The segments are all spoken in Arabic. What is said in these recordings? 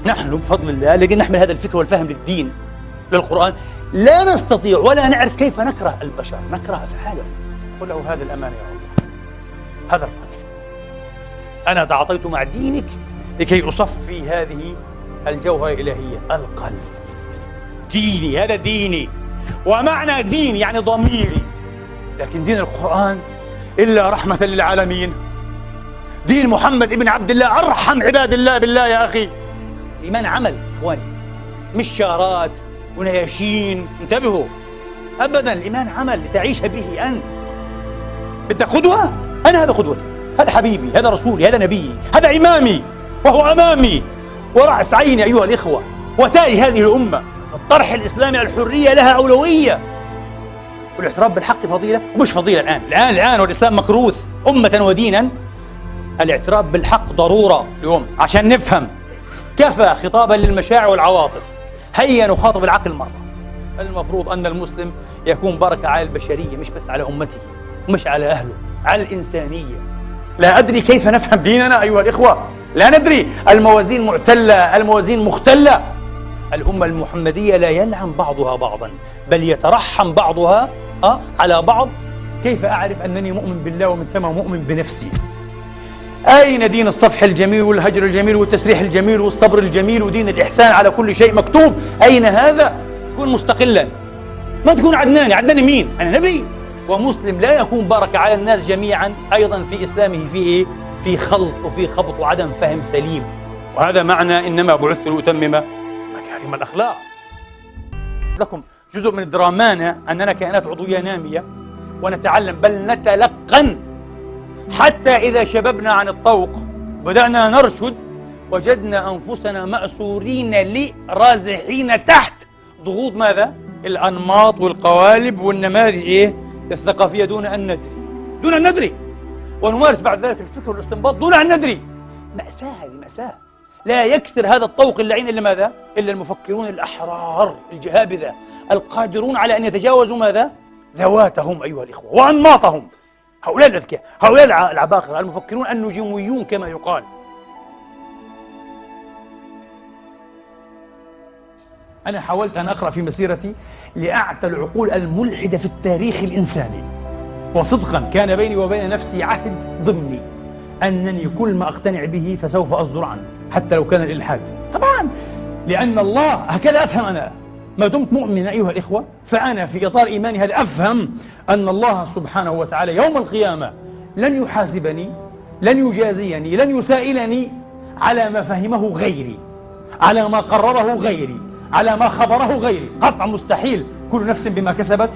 نحن بفضل الله لكن نحمل هذا الفكر والفهم للدين للقرآن لا نستطيع ولا نعرف كيف نكره البشر، نكره أفعالهم. قل له هذه الأمانة يا الله، هذا القلب، أنا تعاطيت مع دينك لكي أصفي هذه الجوهرة الإلهية، القلب. ديني، هذا ديني، ومعنى دين يعني ضميري. لكن دين القرآن إلا رحمة للعالمين. دين محمد ابن عبد الله أرحم عباد الله بالله يا أخي. الإيمان عمل إخواني، مش شعارات ونياشين، انتبهوا أبدا. الإيمان عمل لتعيش به أنت. بدك قدوة؟ أنا هذا قدوتي، هذا حبيبي، هذا رسولي، هذا نبيي، هذا إمامي وهو أمامي ورأس عيني أيها الإخوة وتاج هذه الأمة. الطرح الإسلامي الحرية لها أولوية، والاعتراف بالحق فضيلة ومش فضيلة الآن والإسلام مكروث أمة ودينا. الاعتراف بالحق ضرورة اليوم عشان نفهم. كفى خطابا للمشاعر والعواطف، هيا نخاطب العقل مرة. المفروض أن المسلم يكون بركة على البشرية، مش بس على أمته ومش على أهله، على الإنسانية. لا أدري كيف نفهم ديننا أيها الإخوة، لا ندري. الموازين معتلة، الموازين مختلة. الأمة المحمدية لا يلعن بعضها بعضا، بل يترحم بعضها على بعض. كيف أعرف أنني مؤمن بالله ومن ثم مؤمن بنفسي؟ أين دين الصفح الجميل والهجر الجميل والتسريح الجميل والصبر الجميل ودين الإحسان على كل شيء مكتوب؟ أين هذا؟ كن مستقلا، ما تكون عدناني مين؟ أنا نبي ومسلم. لا يكون بركة على الناس جميعا أيضا في إسلامه في إيه؟ في خلط وفي خبط وعدم فهم سليم. وهذا معنى إنما بعثت لأتمم مكارم الأخلاق. لكم جزء من دراmáنا أننا كائنات عضوية نامية ونتعلم بل نتلقن، حتى إذا شببنا عن الطوق بدأنا نرشد وجدنا أنفسنا مأسورين رازحين تحت ضغوط ماذا؟ الأنماط والقوالب والنماذج الثقافية دون أن ندري ونمارس بعد ذلك الفكر والاستنباط دون أن ندري. مأساة، هذه مأساة. لا يكسر هذا الطوق اللعين إلا ماذا؟ إلا المفكرون الأحرار الجهابذة القادرون على أن يتجاوزوا ماذا؟ ذواتهم أيها الإخوة وأنماطهم. هؤلاء الأذكياء، هؤلاء العباقرة المفكرون النجوميون كما يقال. أنا حاولت أن أقرأ في مسيرتي لأعتى العقول الملحدة في التاريخ الإنساني، وصدقا كان بيني وبين نفسي عهد ضمني أنني كل ما أقتنع به فسوف أصدر عنه حتى لو كان الإلحاد. طبعا لأن الله هكذا أفهم أنا، ما دمت مؤمنا أيها الإخوة فأنا في إطار إيماني هذا أفهم أن الله سبحانه وتعالى يوم القيامة لن يحاسبني، لن يجازيني، لن يسائلني على ما فهمه غيري، على ما قرره غيري، على ما خبره غيري. قطع مستحيل، كل نفس بما كسبت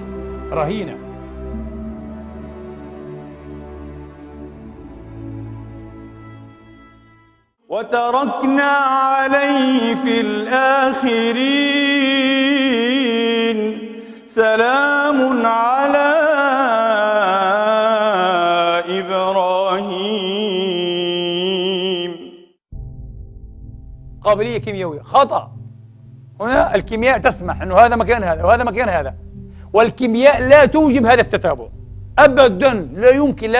رهينة. وتركنا عليه في الآخرين سلام على إبراهيم. قابلية كيميائية خطأ. هنا الكيمياء تسمح أنه هذا مكان هذا وهذا مكان هذا، والكيمياء لا توجب هذا التتابع أبدا، لا يمكن.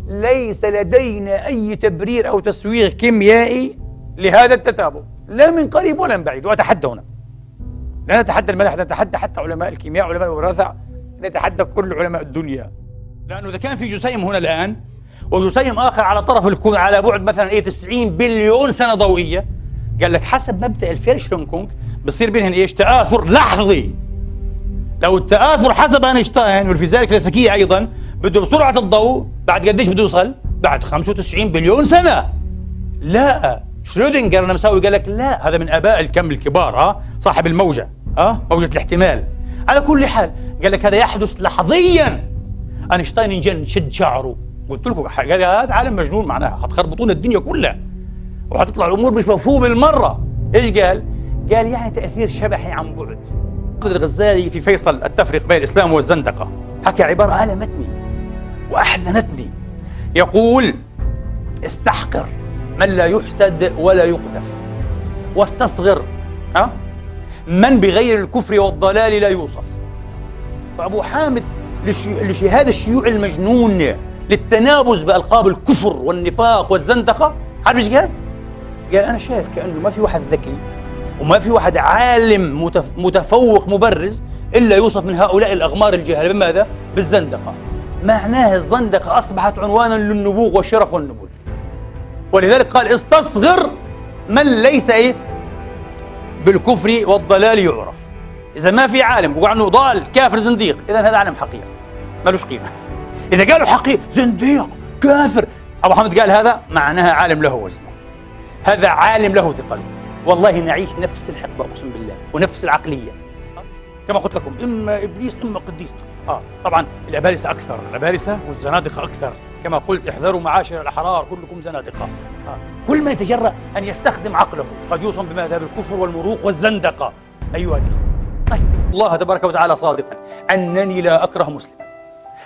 ليس لدينا أي تبرير أو تسويغ كيميائي لهذا التتابع، لا من قريب ولا من بعيد. وأتحدى هنا، لا نتحدى الملح، نتحدى حتى علماء الكيمياء، علماء الوراثة، نتحدى كل علماء الدنيا. لأنه إذا كان في جسيم هنا الآن وجسيم آخر على طرف الكون على بعد مثلا 90 بليون سنة ضوئية، قال لك حسب مبدأ الفيرشترونكونغ بصير بينهم ايش؟ تآثر لحظي. لو التآثر حسب أينشتاين والفيزياء الكلاسيكية أيضا بده بسرعة الضوء، بعد قديش بده يوصل؟ بعد 95 بليون سنة. لا، شرودنجر أنا مساوي قال لك لا، هذا من آباء الكم الكبار، صاحب الموجة، موجة الاحتمال. على كل حال قال لك هذا يحدث لحظيا. أينشتاين انجن شد شعره، قلت لكم هذا عالم مجنون، معناها هتخربطون الدنيا كلها وهتطلع الأمور مش مفهومة بالمرة. إيش قال؟ قال يعني تأثير شبحي عن بعد. الغزالي في فيصل التفريق بين الإسلام والزندقة حكى عبارة ألمتني وأحزنتني، يقول: استحقر من لا يحسد ولا يقذف، واستصغر من بغير الكفر والضلال لا يوصف. فأبو حامد لهذا الشيوع المجنون للتنابز بألقاب الكفر والنفاق والزندقة، عارف ايش قال؟ قال أنا شايف كأنه ما في واحد ذكي وما في واحد عالم متفوق مبرز إلا يوصف من هؤلاء الأغمار الجهال بماذا؟ بالزندقة. معناه الزندقة أصبحت عنوانا للنبوغ والشرف والنبل، ولذلك قال استصغر من ليس بالكفر والضلال يعرف. إذا ما في عالم وقال عنه ضال كافر زنديق، إذا هذا عالم حقير مالوش قيمة. إذا قالوا حقير زنديق كافر، أبو حمد قال هذا معناها عالم له وزنه، هذا عالم له ثقله. والله نعيش نفس الحقبة أقسم بالله ونفس العقلية، كما قلت لكم إما إبليس إما قديس. طبعا الأبالسة أكثر، الأبالسة والزنادقة أكثر، كما قلت احذروا معاشر الأحرار كلكم زنادقة. كل من يتجرأ أن يستخدم عقله قد يوصم بماذا؟ بالكفر والمروق والزندقة أيها الإخوة. طيب الله تبارك وتعالى صادقا أنني لا أكره مسلما،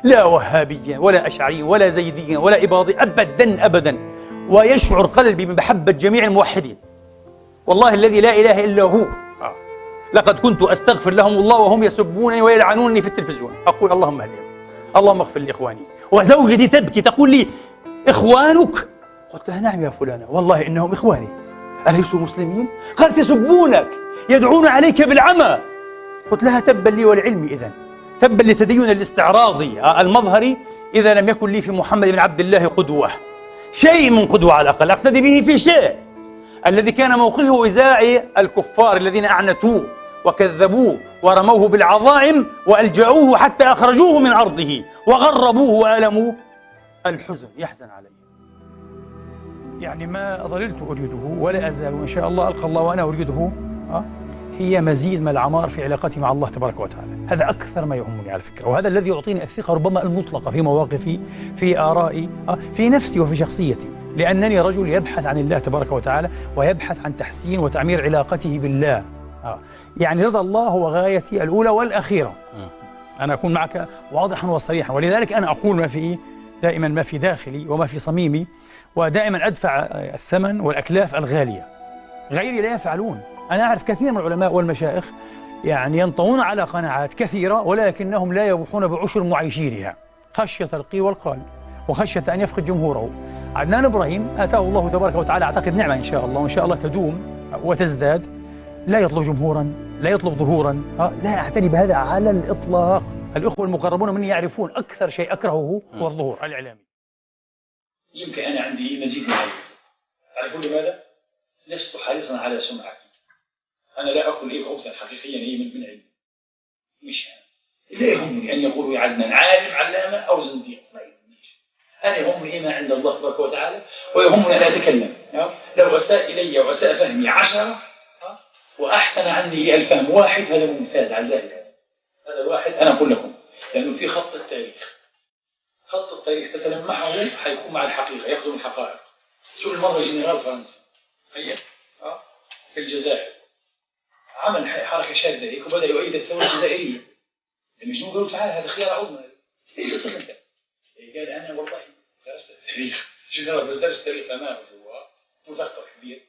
لا وهابيا ولا أشعريا ولا زيديا ولا إباضي أبدا أبدا، ويشعر قلبي بمحبة جميع الموحدين. والله الذي لا إله إلا هو لقد كنت أستغفر لهم الله وهم يسبونني ويلعنونني في التلفزيون، أقول اللهم اهدهم، اللهم اغفر لإخواني. وزوجتي تبكي تقول لي إخوانك؟ قلت لها نعم يا فلانة والله إنهم إخواني. أليسوا مسلمين؟ قالت يسبونك يدعون عليك بالعمى. قلت لها تبا لي والعلم، إذن تبا لتدين الاستعراضي المظهري إذا لم يكن لي في محمد بن عبد الله قدوة، شيء من قدوة على الأقل أقتدي به في شيء. الذي كان موقفه إزاء الكفار الذين أعنتوه وكذبوه ورموه بالعظائم وألجأوه حتى أخرجوه من أرضه وغربوه وألموه، الحزن يحزن عليه. يعني ما ظللت أريده ولا أزال وإن شاء الله ألقى الله وأنا أريده هي مزيد من العمار في علاقتي مع الله تبارك وتعالى. هذا أكثر ما يهمني على فكرة، وهذا الذي يعطيني الثقة ربما المطلقة في مواقفي، في آرائي، في نفسي وفي شخصيتي، لأنني رجل يبحث عن الله تبارك وتعالى ويبحث عن تحسين وتعمير علاقته بالله. يعني رضا الله هو غايتي الأولى والأخيرة. أنا أكون معك واضحا وصريحا، ولذلك أنا أقول ما في دائما ما في داخلي وما في صميمي، ودائما أدفع الثمن والأكلاف الغالية. غيري لا يفعلون. أنا أعرف كثير من العلماء والمشايخ يعني ينطون على قناعات كثيرة ولكنهم لا يبوحون بعشر معايشيرها خشية القيل والقال وخشية أن يفقد جمهوره. عدنان إبراهيم آتاه الله تبارك وتعالى أعتقد نعمة إن شاء الله، وإن شاء الله تدوم وتزداد. لا يطلب جمهورا، لا يطلب ظهورا، لا أعتني بهذا على الإطلاق. الأخوة المقربون مني يعرفون أكثر شيء أكرهه هو الظهور الإعلامي. يمكن أنا عندي مزيد من العلم. تعرفون لماذا؟ لست حريصا على سمعتي. أنا لا أقول خبزا حقيقيا من علم، مش أنا. لا يهمني أن يقولوا يا عدنان عالم علامة أو زنديق، ما يهمنيش. أنا يهمني ما عند الله تبارك وتعالى، ويهمني أن أتكلم. لو أساء إلي وأساء فهمي 10 وأحسن عني الفهم 1، هذا ممتاز على ذلك. هذا الواحد أنا أقول لكم لأنه في خط التاريخ. خط التاريخ تتلمحه حيكون مع الحقيقة، يخدم الحقائق. شو المرة جنرال فرنسي في الجزائر عمل حركة شاذة هيك وبدأ يؤيد الثورة الجزائرية. لما يجوا قالوا تعال هذا خيار عودنا، ايش قصتك انت؟ قال انا والله درست التاريخ، جنرال بس درست التاريخ امامه هو مثقف كبير،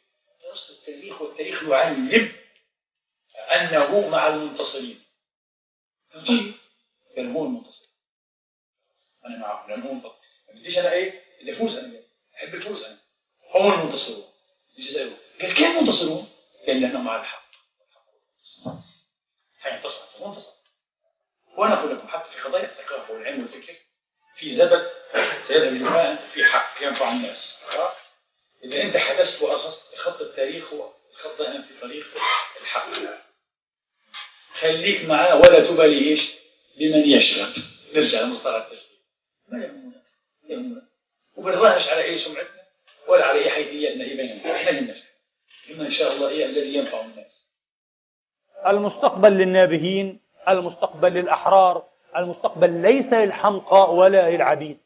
درست التاريخ والتاريخ يعلم انه مع المنتصرين. طيب قال هو المنتصر، انا معه لانه هو منتصر، ما بديش انا بدي افوز، انا احب الفوز، انا هم المنتصرون الجزائر. قال كيف منتصرون؟ قال لانهم مع الحق، حينتصر منتصر. وانا اقول لكم حتى في قضايا الثقافه والعلم والفكر في زبد سيذهب جفاء في حق ينفع الناس. اذا انت حدثت وارخصت خط التاريخ هو الخط دائما في طريق الحق، خليك معاه ولا تبالي بمن يشرب. نرجع لمصطلح التشبيه، ما يهمنا وبنراهنش على اي سمعتنا ولا على اي حيثياتنا بيننا، احنا اللي نجح اما ان شاء الله الذي ينفع الناس. المستقبل للنابهين، المستقبل للأحرار، المستقبل ليس للحمقى ولا للعبيد.